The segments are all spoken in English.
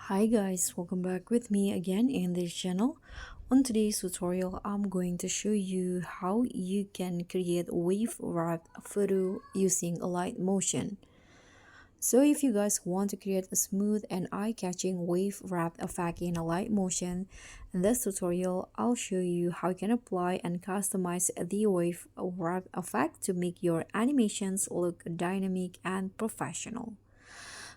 Hi guys, welcome back with me again in this channel. On today's tutorial, I'm going to show you how you can create wave wrap photo using Alight Motion. So if you guys want to create a smooth and eye-catching wave wrap effect in Alight Motion, in this tutorial, I'll show you how you can apply and customize the wave wrap effect to make your animations look dynamic and professional.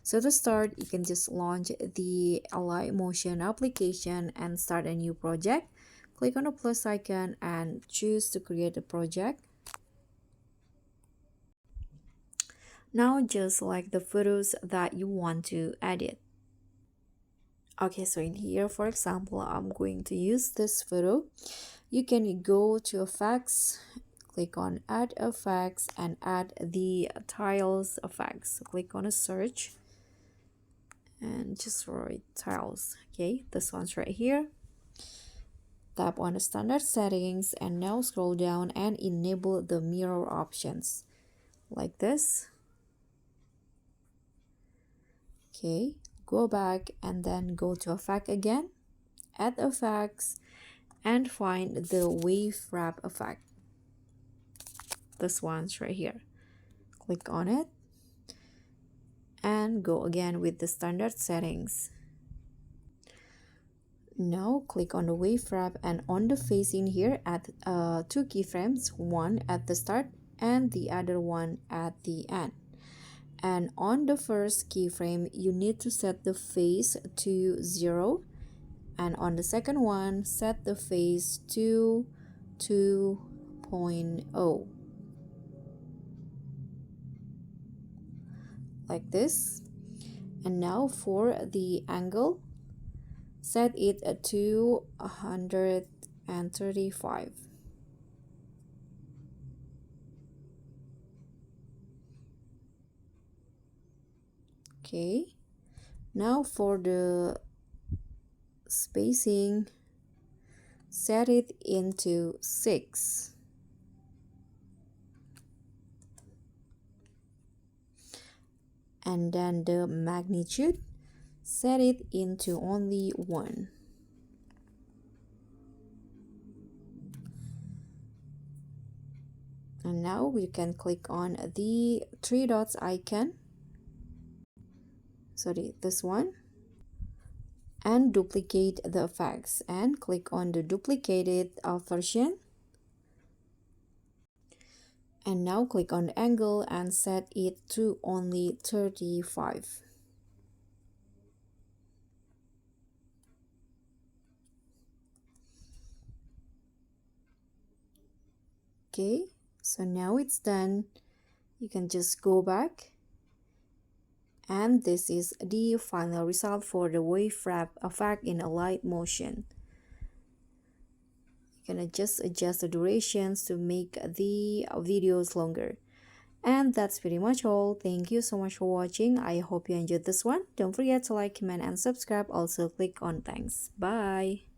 So to start, you can just launch the Alight Motion application and start a new project. Click on the plus icon and choose to create a project. Now just select the photos that you want to edit. Okay, so in here, for example, I'm going to use this photo. You can go to effects, click on add effects and add the tiles effects. So click on a search and just write tiles. Okay, this one's right here. Tap on the standard settings and now scroll down and enable the mirror options like this. Okay, go back and then go to effect again, add effects and find the wave wrap effect. This one's right here. Click on it and go again with the standard settings. Now click on the wave wrap and on the face in here add two keyframes, one at the start and the other one at the end. And on the first keyframe you need to set the face to 0 and on the second one set the face to 2.0 like this. And now for the angle, set it to 135. Okay, now for the spacing, set it into 6. And then the magnitude, set it into only 1. And now we can click on the 3 dots icon, sorry, this one, and duplicate the effects and click on the duplicated version. And now click on the angle and set it to only 35. Okay, so now it's done. You can just go back. And this is the final result for the wave wrap effect in Alight Motion. You can just adjust the durations to make the videos longer. And that's pretty much all. Thank you so much for watching. I hope you enjoyed this one. Don't forget to like, comment, and subscribe. Also click on thanks. Bye.